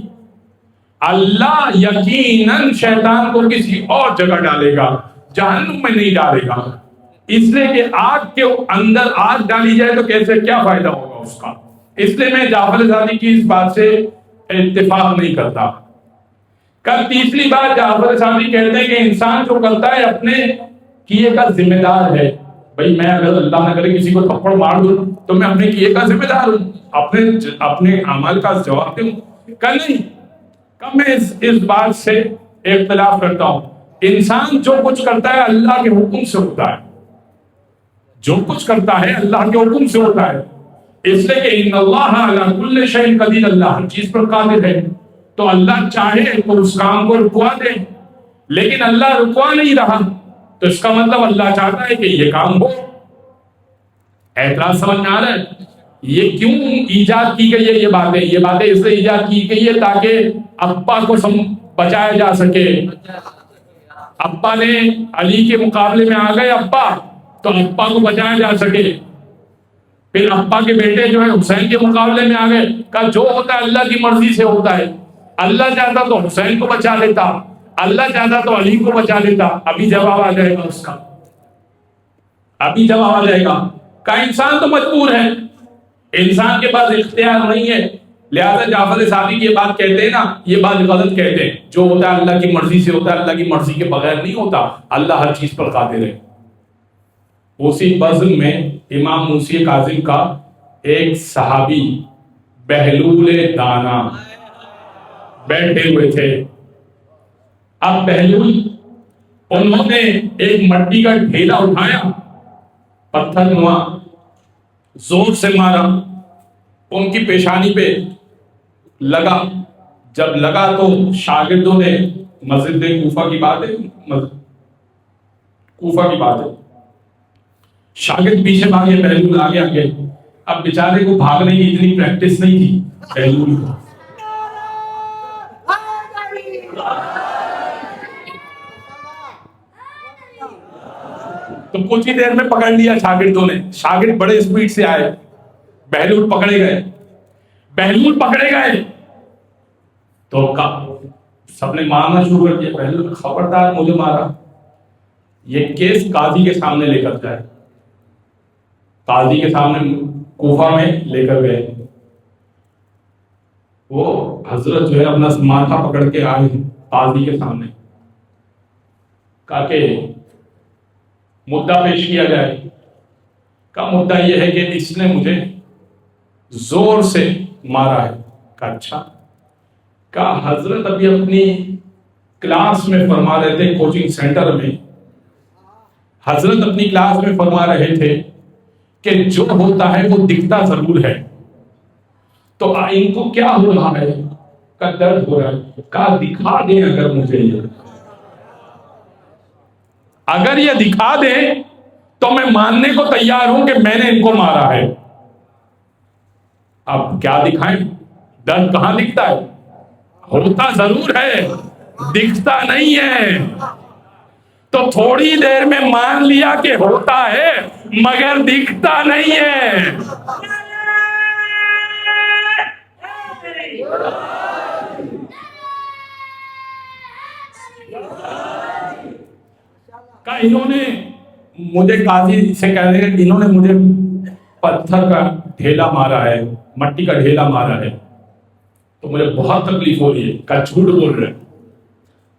اللہ یقیناً شیطان کو کسی اور جگہ ڈالے گا, جہنم میں نہیں ڈالے گا. اس لیے کہ آگ کے اندر آگ ڈالی جائے تو کیسے کیا فائدہ ہوگا اس کا. اس لیے میں جعفر صادق کی اس بات سے اتفاق نہیں کرتا. کل تیسری بات جعفر صادق کہتے ہیں کہ انسان جو کرتا ہے اپنے کیے کا ذمہ دار ہے. بھائی میں اگر اللہ نہ کرے کسی کو تھپڑ مار دوں تو میں اپنے کیے کا ذمہ دار ہوں, اپنے اعمال کا جواب دوں. کل نہیں, کب میں اس بات سے اختلاف کرتا ہوں. انسان جو کچھ کرتا ہے اللہ کے حکم سے ہوتا ہے, جو کچھ کرتا ہے اللہ کے حکم سے ہوتا ہے. اس لیے کہ ان اللہ علی کل شیء قدیر, اللہ ہر چیز پر قادر ہے. تو اللہ چاہے تو اس کام کو رکوا دے, لیکن اللہ رکوا نہیں رہا تو اس کا مطلب اللہ چاہتا ہے کہ یہ کام ہو. اعتراض سمجھ میں آ رہا ہے؟ یہ کیوں ایجاد کی گئی ہے یہ باتیں اس لیے ایجاد کی گئی ہے تاکہ ابا کو بچایا جا سکے. ابا نے علی کے مقابلے میں آ گئے ابا, تو ابا کو بچایا جا سکے. پھر ابا کے بیٹے جو ہے حسین کے مقابلے میں آ گئے. کہ جو ہوتا ہے اللہ کی مرضی سے ہوتا ہے. اللہ چاہتا تو حسین کو بچا لیتا, اللہ چاہتا تو علی کو بچا لیتا. ابھی جواب آ جائے گا اس کا, ابھی جواب آ جائے گا. کہ انسان تو مجبور ہے, انسان کے پاس اختیار نہیں ہے. لہذا جعفر صادق یہ بات کہتے ہیں نا, یہ بات غلط کہتے ہیں. جو ہوتا ہے اللہ کی مرضی سے ہوتا ہے, اللہ کی مرضی کے بغیر نہیں ہوتا. اللہ ہر چیز پر قادر ہے. اسی بزم میں امام موسی کاظم کا ایک صحابی بہلول دانا بیٹھے ہوئے تھے. اب بہلول, انہوں نے ایک مٹی کا ڈھیلا اٹھایا, پتھر نما, زور سے مارا, ان کی پیشانی پہ لگا. جب لگا تو شاگردوں نے, مسجد کوفہ کی بات ہے, کوفہ کی بات ہے, شاگرد پیچھے بھاگے, بہلول آگے آگے. اب بیچارے کو بھاگنے کی اتنی پریکٹس نہیں تھی بہلول کو. تو کچھ ہی دیر میں پکڑ لیا شاگردوں نے. شاگرد بڑے اسپیڈ سے آئے, بہلول پکڑے گئے. بہلول پکڑے گئے تو سب نے مارنا شروع کر دیا. بہلول خبردار مجھے مارا, یہ کیس قاضی کے سامنے لے کر جائے. قاضی کے سامنے کوفہ میں لے کر گئے. وہ حضرت جو ہے اپنا ماتھا پکڑ کے آئے قاضی کے سامنے. کہا کہ مدعا پیش کیا جائے. کا مدعا یہ ہے کہ اس نے مجھے زور سے مارا ہے. کہا اچھا. کہا حضرت ابھی اپنی کلاس میں فرما رہے تھے, کوچنگ سینٹر میں حضرت اپنی کلاس میں فرما رہے تھے کہ جو ہوتا ہے وہ دکھتا ضرور ہے. تو ان کو کیا ہو رہا ہے؟ کا درد ہو رہا ہے. کہا دکھا دیں اگر مجھے, یہ اگر یہ دکھا دیں تو میں ماننے کو تیار ہوں کہ میں نے ان کو مارا ہے. اب کیا دکھائیں؟ درد کہاں دکھتا ہے؟ ہوتا ضرور ہے، دکھتا نہیں ہے. تو تھوڑی دیر میں مان لیا کہ ہوتا ہے مگر دکھتا نہیں ہے. انہوں نے مجھے قاضی سے کہہ رہے کہ انہوں نے مجھے پتھر کا ڈھیلا مارا ہے، مٹی کا ڈھیلا مارا ہے، تو مجھے بہت تکلیف ہو رہی ہے. کہا جھوٹ بول رہے،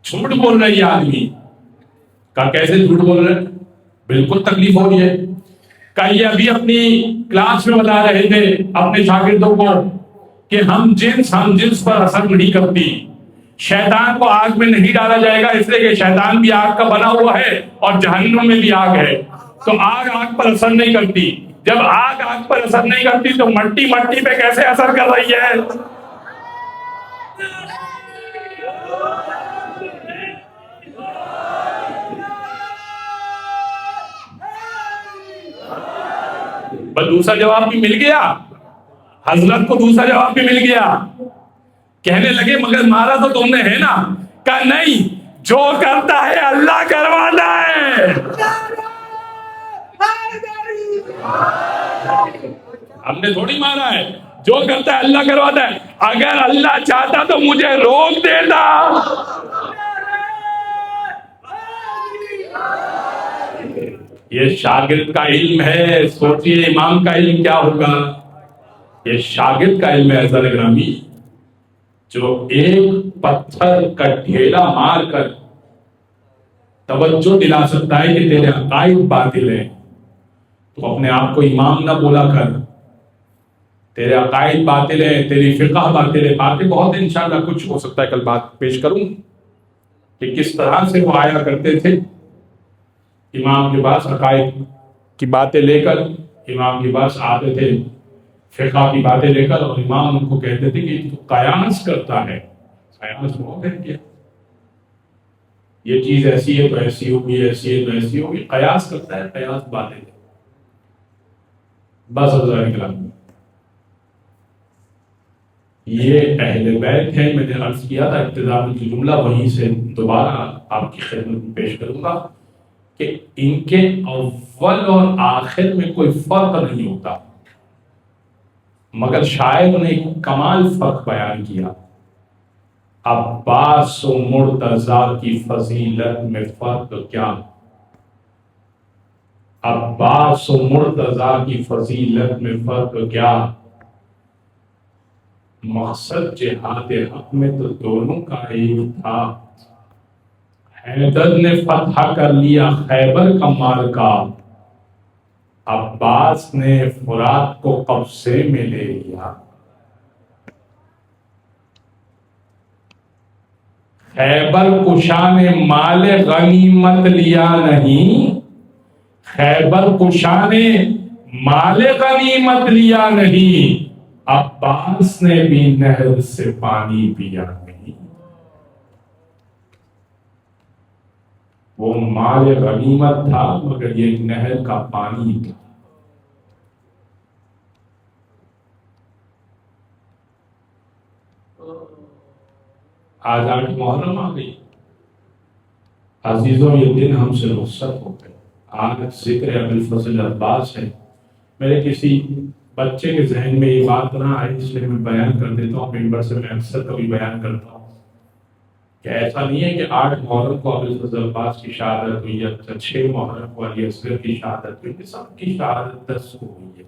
جھوٹ بول رہے یہ آدمی. کہا کیسے جھوٹ بول رہے؟ بالکل تکلیف ہو رہی ہے. کہا یہ ابھی اپنی کلاس میں بتا رہے تھے اپنے شاگردوں کو کہ ہم جنس پر اثر نہیں کرتی، شیطان کو آگ میں نہیں ڈالا جائے گا اس لیے کہ شیطان بھی آگ کا بنا ہوا ہے اور جہنم میں بھی آگ ہے، تو آگ پر اثر نہیں کرتی. جب آگ پر اثر نہیں کرتی تو مٹی پہ کیسے اثر کر رہی ہے؟ بس دوسرا جواب بھی مل گیا، حضرت کو دوسرا جواب بھی مل گیا. کہنے لگے مگر مارا تو تم نے ہے نا؟ کہا نہیں، جو کرتا ہے اللہ کرواتا ہے. ہم نے تھوڑی مارا ہے، جو کرتا ہے اللہ کرواتا ہے. اگر اللہ چاہتا تو مجھے روک دیتا. یہ شاگرد کا علم ہے. سوچئے امام کا علم کیا ہوگا. یہ شاگرد کا علم ہے عزیزان گرامی، جو ایک پتھر کا ڈھیلا مار کر توجہ دلا سکتا ہے کہ تیرے عقائد باطل ہیں. تو اپنے آپ کو امام نہ بولا کر، تیرے عقائد باطل ہیں، تیری فقہ باطل ہے. باتیں بہت ہیں، انشاءاللہ کچھ ہو سکتا ہے کل بات پیش کروں کہ کس طرح سے وہ آیا کرتے تھے امام کے پاس عقائد کی باتیں لے کر. امام کے پاس آتے تھے فقہ کی باتیں لے کر، اور امام ان کو کہتے تھے کہ تو قیاس کرتا ہے. قیاس بہت ہے کیا، یہ چیز ایسی ہے تو ایسی ہوگی، ایسی ہے تو ایسی ہوگی. قیاس کرتا ہے، قیاس باتیں. بس حضرات کرام، یہ اہل بیت ہے. میں نے عرض کیا تھا ابتدا میں جو جملہ وہیں سے دوبارہ آپ کی خدمت میں پیش کروں گا کہ ان کے اول اور آخر میں کوئی فرق نہیں ہوتا، مگر شاعر نے ایک کمال فرق بیان کیا. عباس و مرتضیٰ کی فضیلت میں فرق کیا؟ عباس و مرتضیٰ کی فضیلت میں فرق کیا؟ مقصد جہاد حق میں تو دونوں کا ایک تھا. حیدر نے فتح کر لیا خیبر کا معرکہ، عباس نے فرات کو قبضے میں لے لیا. خیبر کشا نے مال غنیمت لیا نہیں، خیبر کشا نے مال غنیمت لیا نہیں، عباس نے بھی نہر سے پانی پیا نہیں. وہ مال غنیمت تھا مگر یہ نہر کا پانی تھا. آج 8 محرم آ گئی عزیزوں، یہ دن ہم سے رخصت ہو گئے. آج ذکر ابوالفضل عباس ہے. میرے کسی بچے کے ذہن میں یہ بات نہ آئی اس لیے میں بیان کر دیتا ہوں. ممبر سے میں اکثر کبھی بیان کرتا ہوں کہ ایسا نہیں ہے کہ 8 محرم کو ابوالفضل عباس کی شہادت ہوئی ہے، 6 محرم کو علی اصغر کی شہادت ہوئی ہے، سب کی شہادت 10 کو ہوئی ہے.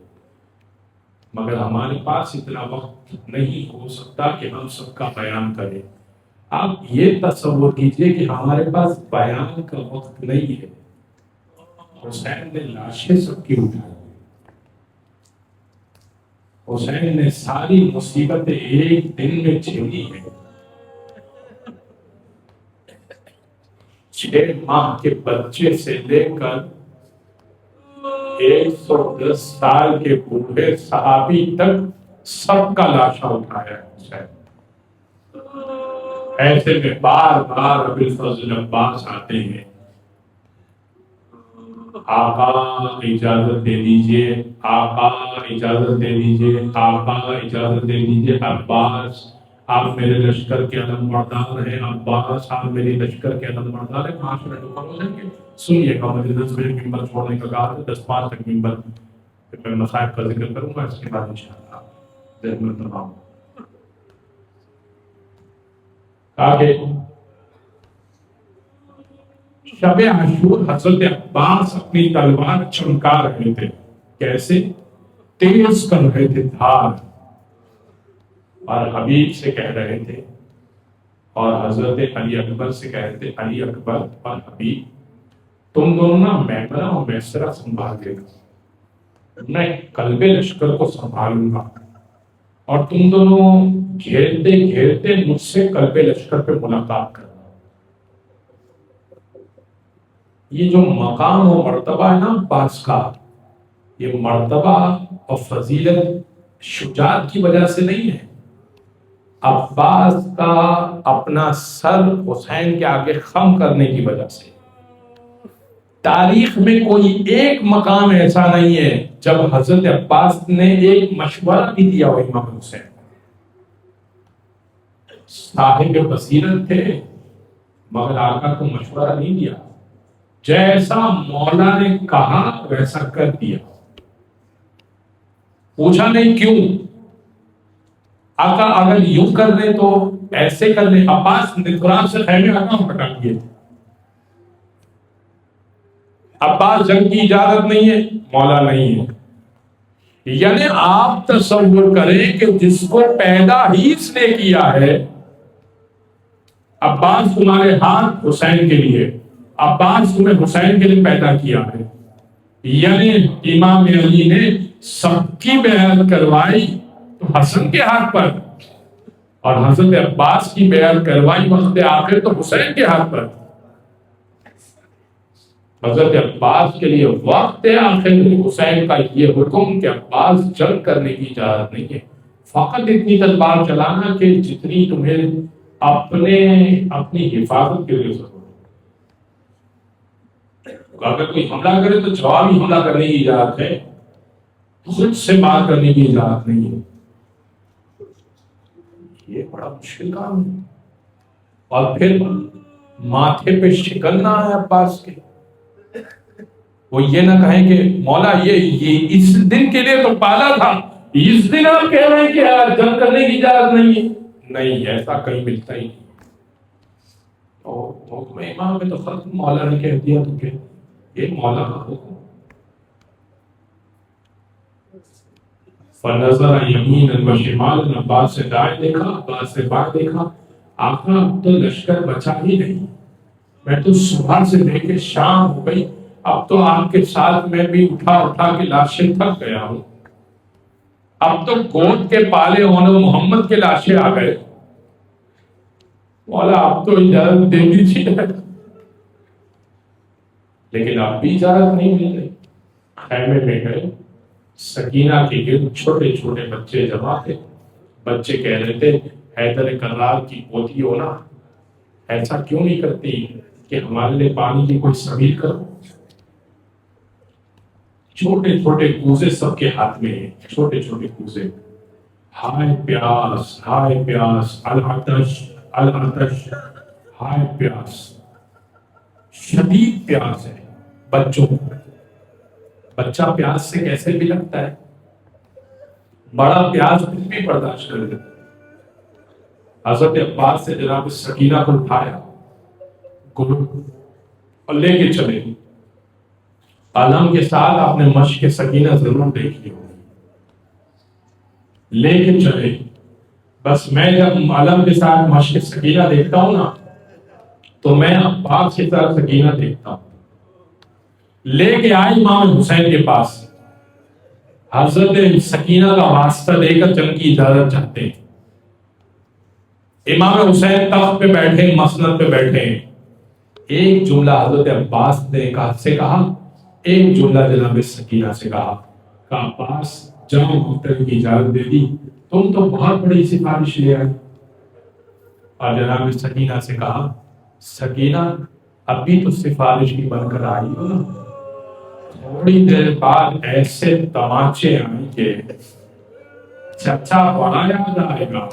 مگر ہمارے پاس اتنا وقت نہیں ہو سکتا کہ ہم سب کا بیان کریں. آپ یہ تصور کیجئے کہ ہمارے پاس بیان کا وقت نہیں ہے. حسین نے لاشیں سب کی اٹھائی، حسین نے ساری مصیبتیں ایک دن میں جھیلی ہیں. 6 ماہ کے بچے سے لے کر 110 سال کے بوڑھے صحابی تک سب کا لاشا اٹھایا حسین. ایسے میں بار بار ابوالفضل عباس آتے ہیں، آقا اجازت دے دیجئے، آقا اجازت دے دیجئے، آقا اجازت دے دیجئے. عباس آپ میرے لشکر کے علم بردار ہیں، عباس آپ میری لشکر کے علم بردار ہیں. 5 منٹ اوپر ہو جائیں گے. سنیے گا، مجھے 10 بجے ممبر چھوڑنے کا کہا ہے، 10:05 تک ممبر میں مصائب کا ذکر کروں گا، اس کے بعد انشاءاللہ ذہن میں تمام آگے. شب عاشور حضرت عباس اپنی تلوار چمکا رہے تھے. کیسے؟ تیز کر رہے تھے دھار، اور حبیب سے کہہ رہے تھے، اور حضرت علی اکبر سے کہہ رہے تھے، علی اکبر اور حبیب تم دونوں نا میمنہ اور میسرہ سنبھال لے گا، میں قلب لشکر کو سنبھالوں گا، اور تم دونوں گھیرتے گھیرتے مجھ سے قلب لشکر پہ ملاقات کرنا. یہ جو مقام و مرتبہ ہے نا عباس کا، یہ مرتبہ اور فضیلت شجاعت کی وجہ سے نہیں ہے. عباس کا اپنا سر حسین کے آگے خم کرنے کی وجہ سے. تاریخ میں کوئی ایک مقام ایسا نہیں ہے جب حضرت عباس نے ایک مشورہ بھی دیا ہو امام حسین. صاحب بصیرت تھے مگر آقا کو مشورہ نہیں دیا، جیسا مولا نے کہا ویسا کر دیا. پوچھا نہیں کیوں، آقا اگر یوں کر لیں تو ایسے کر لیں. عباس نے قرآن سے خیمے آقا ہٹا دیے. عباس جنگ کی اجازت نہیں ہے، مولا نہیں ہے. یعنی آپ تصور کریں کہ جس کو پیدا ہی اس نے کیا ہے، عباس تمہارے ہاتھ حسین کے لیے، عباس تمہیں حسین کے لیے پیدا کیا ہے. یعنی امام علی نے سب کی بیعت کروائی تو حسن کے ہاتھ پر، اور حضرت عباس کی بیعت کروائی وقت آخر تو حسین کے ہاتھ پر. حضرت عباس کے لیے وقت آخر حسین کا یہ حکم کہ عباس جنگ کرنے کی اجازت نہیں ہے، فقط اتنی تلوار چلانا کہ جتنی تمہیں اپنی حفاظت کے لیے ضرورت. اگر کوئی حملہ کرے تو جوابی حملہ کرنے کی اجازت ہے، خود سے بات کرنے کی اجازت نہیں ہے. یہ بڑا مشکل کام ہے. اور پھر ماتھے پہ شکن نہ ہے عباس کے، وہ یہ نہ کہیں کہ مولا یہ اس دن کے لیے تو پالا تھا، اس دن آپ کہہ رہے ہیں کہ جنگ کرنے کی اجازت نہیں ہے. نہیں، ایسا کہیں ملتا ہی نہیں. اور حکم امام میں تو خط مولا نے کہہ دیا تو کہ یہ مولا کا حکم. فنظر یمین و شمال، عباس سے دائیں دیکھا، عباس سے بائیں دیکھا. آقا اب تو لشکر بچا ہی نہیں، میں تو صبح سے لے کے شام ہو گئی، اب تو آپ کے ساتھ میں بھی اٹھا کے لاشیں تھک گیا ہوں. اب تو گود کے پالے ہونے محمد کے لاشیں آ گئے. مولا اب تو اجازت دے دیجیے، لیکن اب بھی اجازت نہیں مل رہی. خیمے میں گئے، سکینہ کے گرد چھوٹے چھوٹے بچے جمع تھے. بچے کہہ رہے تھے حیدر کرار کی پوتی ہو نا، ایسا کیوں نہیں کرتی کہ ہمارے لیے پانی کی کوئی سبیل کرو. چھوٹے چھوٹے کوزے سب کے ہاتھ میں ہیں، چھوٹے چھوٹے کوزے. ہائے پیاس، ہائے پیاس، العطش العطش، ہائے پیاس. شدید پیاس ہے بچوں کو. بچہ پیاس سے کیسے بھی لگتا ہے، بڑا پیاس کچھ بھی برداشت کر لیتا. حضرت عباس سے جناب سکینہ کو اٹھایا اور لے کے چلے. علم کے ساتھ آپ نے مشق سکینہ ضرور دیکھی ہوگی، لے کے چلے. بس میں جب علم کے ساتھ مشق سکینہ دیکھتا ہوں نا تو میں عباس کی طرف سکینہ دیکھتا ہوں. لے کے آئے امام حسین کے پاس، حضرت سکینہ کا واسطہ لے کر جنگ کی اجازت چاہتے ہیں. امام حسین تخت پہ بیٹھے، مسند پہ بیٹھے. ایک جملہ حضرت عباس نے کہا، ایک جملہ جناب سکینہ سے کہا کہ عباس جاؤ مقتل کی اجازت دے دی، تم تو بہت بڑی سفارش لے آئے. اور جناب سکینہ سے کہا، سکینہ ابھی تو سفارش کی بن کر آئی ہو نا، تھوڑی دیر بعد ایسے تماچے آئیں گے چچا بڑا یاد آئے گا.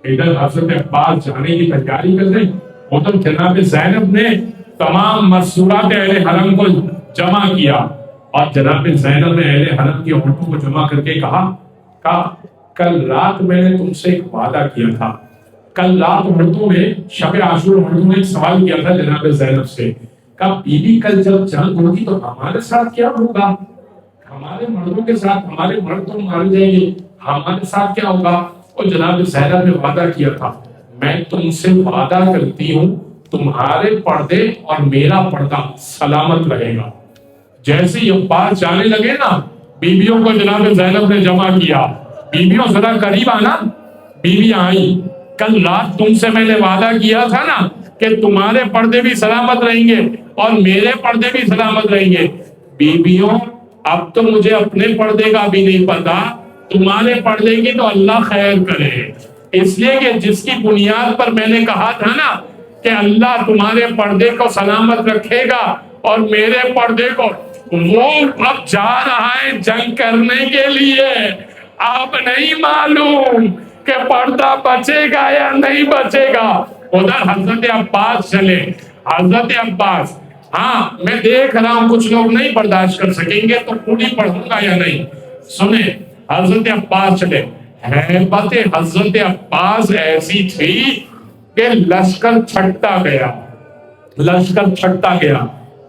ادھر حضرت عباس جانے کی تیاری کر رہے ہیں، ادھر جناب زینب نے تمام مستورات اہل حرم کو جمع کیا، اور جناب زینب نے اہل حرم کی عورتوں کو جمع کر کے کہا کل رات میں نے تم سے ایک وعدہ کیا تھا. کل رات عورتوں نے شب عاشور عورتوں نے ایک سوال کیا تھا جناب زینب سے، کہا بی بی کل جب جنگ ہوگی تو ہمارے ساتھ کیا ہوگا؟ ہمارے مردوں کے ساتھ، ہمارے مرد تو مارے جائیں گے، ہمارے ساتھ کیا ہوگا؟ اور جناب زینب نے وعدہ کیا تھا، میں تم سے وعدہ کرتی ہوں تمہارے پردے اور میرا پردہ سلامت رہے گا. جیسے یہ بات جانے لگے نا، بیویوں کو جناب زینب نے جمع کیا. بیویوں ذرا قریب آنا. بیوی آئی، کل رات تم سے میں نے وعدہ کیا تھا نا کہ تمہارے پردے بھی سلامت رہیں گے اور میرے پردے بھی سلامت رہیں گے. بیویوں اب تو مجھے اپنے پردے کا بھی نہیں پتا، تمہارے پردے کی تو اللہ خیر کرے. اس لیے کہ جس کی بنیاد پر میں نے کہا تھا نا کہ اللہ تمہارے پردے کو سلامت رکھے گا اور میرے پردے کو، وہ اب جا رہا ہے جنگ کرنے کے لیے. اب نہیں معلوم کہ پردہ بچے گا یا نہیں بچے گا. ادھر حضرت عباس چلے. حضرت عباس، ہاں میں دیکھ رہا ہوں کچھ لوگ نہیں برداشت کر سکیں گے تو پوری پڑھوں گا یا نہیں. سنیں، حضرت عباس چلے. ہیبت حضرت عباس ایسی تھی کہ لشکر چھٹتا گیا، لشکر چھٹتا گیا.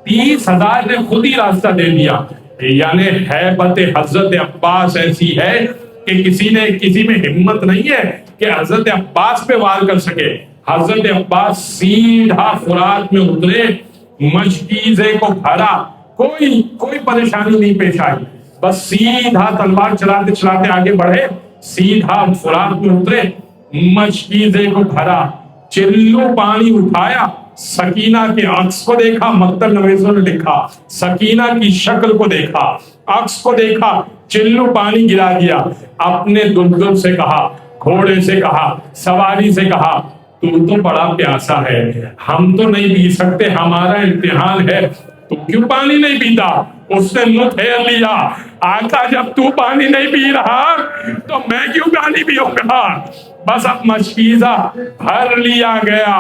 30,000 نے خود ہی راستہ دے دیا. یعنی ہیبت حضرت عباس ایسی ہے کہ کسی میں ہمت نہیں ہے کہ حضرت عباس پہ وار کر سکے. حضرت عباس سیدھا فرات میں اترے، مشکیزے کو بھرا، کوئی پریشانی نہیں پیش آئی، بس سیدھا تلوار چلاتے چلاتے آگے بڑھے، سیدھا فرات میں اترے، مشکیزے کو بھرا، چلو پانی اٹھایا، سکینہ کے عکس کو دیکھا. مکتب نویسوں نے لکھا سکینہ کی شکل کو دیکھا، عکس کو دیکھا، چلو پانی گرا دیا. اپنے دلدل سے کہا، گھوڑے سے کہا، سواری سے کہا، تو بڑا پیاسا ہے، ہم تو نہیں پی سکتے، ہمارا امتحان ہے، تو کیوں پانی نہیں پیتا؟ اس نے منہ پھیر لیا، آقا جب تو پانی نہیں پی رہا تو میں کیوں پانی پیوں گا؟ بس اب مشکیزہ بھر لیا گیا.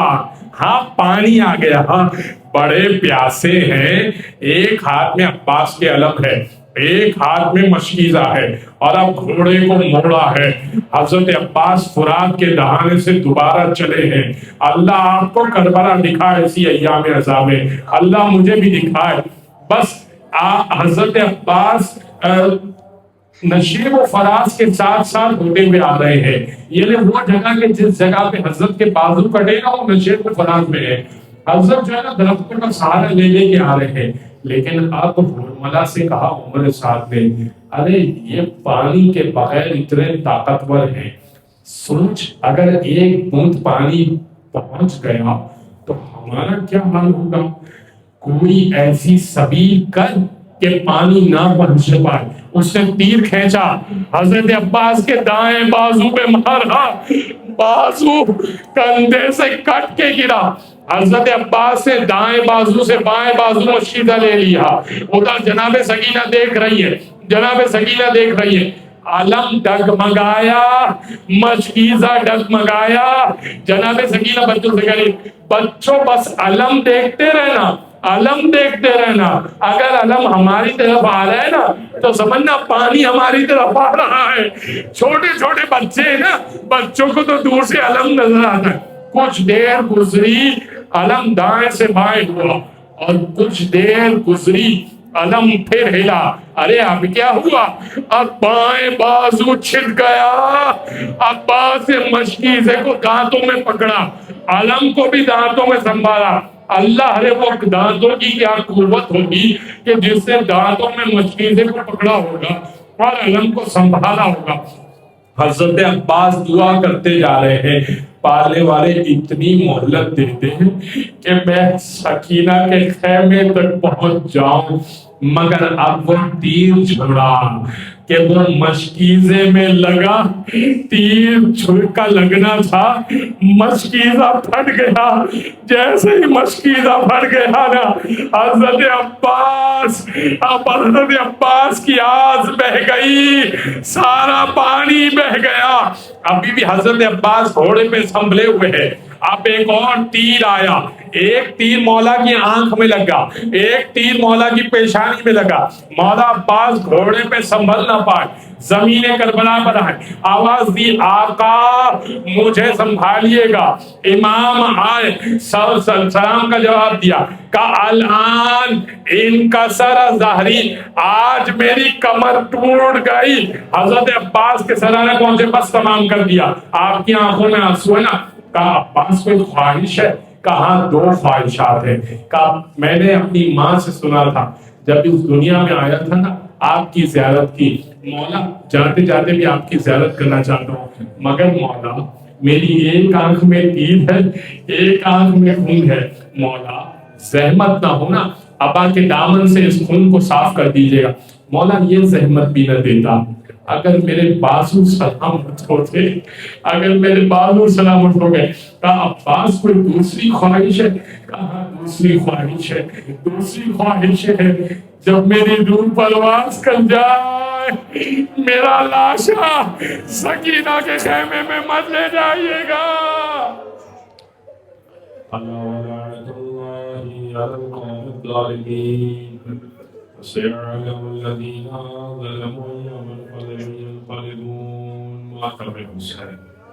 ہاں پانی آ گیا. ہاں بڑے پیاسے ہیں. ایک ہاتھ میں عباس کے علم ہے، ایک ہاتھ میں مشکیزہ ہے، اور اب گھوڑے کو موڑا ہے. حضرت عباس فرات کے دہانے سے دوبارہ چلے ہیں. اللہ آپ کو کربلا دکھائے اسی ایام عذاب میں، اللہ مجھے بھی دکھائے. بس حضرت عباس نشیب و فراز کے ساتھ ساتھ ہوتے ہوئے آ رہے ہیں. یہ وہ جگہ کہ جس جگہ پہ حضرت کے بازو کٹے گا وہ نشیب و فراز میں ہے. حضرت جو ہے نا درختوں کا سہارا لے لے کے آ رہے ہیں. لیکن اب حرملہ سے کہا عمر ساتھ نے، ارے یہ پانی کے بغیر اتنے طاقتور ہیں، سوچ اگر ایک بوند پانی پہنچ گیا تو ہمارا کیا حال ہوگا؟ کوئی ایسی سبیل کر کہ پانی نہ پہنچ پائے. اس نے تیر کھینچا، حضرت عباس کے دائیں بازو پہ مارا، بازو کندھے سے کٹ کے گرا. حضرت عباس سے دائیں بازو سے بائیں بازو مشکیزہ لے لیا. ادھر جناب سکینہ دیکھ رہی ہے، جناب سکینہ دیکھ رہی ہے. علم ڈگمگایا، مشکیزہ ڈگمگایا. جناب سکینہ بچوں سے کہی، بچوں بس علم دیکھتے رہنا، علم دیکھتے رہنا. اگر علم ہماری طرف آ رہا ہے نا تو سمجھنا پانی ہماری طرف آ رہا ہے. چھوٹے چھوٹے بچے ہیں نا، بچوں کو تو دور سے علم نظر آتا ہے. کچھ دیر گزری، علم دائیں سے بائیں ہوا، اور کچھ دیر گزری، علم پھر ہلا. ارے اب کیا ہوا؟ اب بائیں بازو چھٹ گیا. عباس سے مشکیزے کو دانتوں میں پکڑا، علم کو بھی دانتوں میں سنبھالا. اللہ رے وہ دانتوں کی کیا قوت ہوگی کہ جس سے دانتوں میں مشکیزے کو پکڑا ہوگا اور علم کو سنبھالا ہوگا. حضرت عباس دعا کرتے جا رہے ہیں. پالنے والے اتنی مہلت دیتے ہیں کہ میں سکینہ کے خیمے تک پہنچ جاؤں. مگر اب وہ تیر چھوڑا کہ وہ مشکیزے میں لگا، تیر چھڑکا لگنا تھا، مشکیزہ پھٹ گیا۔ جیسے ہی مشکیزہ پھٹ گیا نا، حضرت عباس کی آنکھ بہہ گئی، سارا پانی بہہ گیا۔ ابھی بھی حضرت عباس گھوڑے پہ سنبھلے ہوئے ہیں۔ اب ایک اور تیر آیا، ایک تیر مولا کی آنکھ میں لگا، ایک تیر مولا کی پیشانی میں لگا۔ مولا عباس گھوڑے پہ سنبھل نہ پائے، زمین کربلا پر آئے، آواز دی آقا مجھے سنبھالیے گا۔ امام آئے، سلام کا جواب دیا، کہا الان انکسر ظہری، آج میری کمر ٹوٹ گئی۔ حضرت عباس کے سرانے پہنچے، بس تمام کر دیا۔ آپ کی آنکھوں میں آنسو ہے نا؟ کہا عباس کوئی خواہش ہے؟ کہا دو خواہشات ہیں۔ کہا میں نے اپنی ماں سے سنا تھا جب اس دنیا میں آیا تھا نا، آپ کی زیارت کی، مولا جاتے جاتے بھی آپ کی زیارت کرنا چاہتا ہوں، مگر مولا میری ایک آنکھ میں تیر ہے، ایک آنکھ میں خون ہے، مولا زحمت نہ ہونا، ابا کے دامن سے اس خون کو صاف کر دیجیے گا۔ مولا یہ زحمت بھی نہ دیتا اگر میرے بازو سلامت ہوتے، اگر میرے بازو سلامت ہو گئے۔ کہا عباس کوئی دوسری خواہش ہے؟ کہا دوسری خواہش ہے، دوسری خواہش ہے، جب میری روح پرواز کر جائے میرا لاشا سکینہ کے خیمے میں مت لے جائیے گا۔ سيعلم الذين ظلموا يوم القيامة ينقلبون ما تربح السلام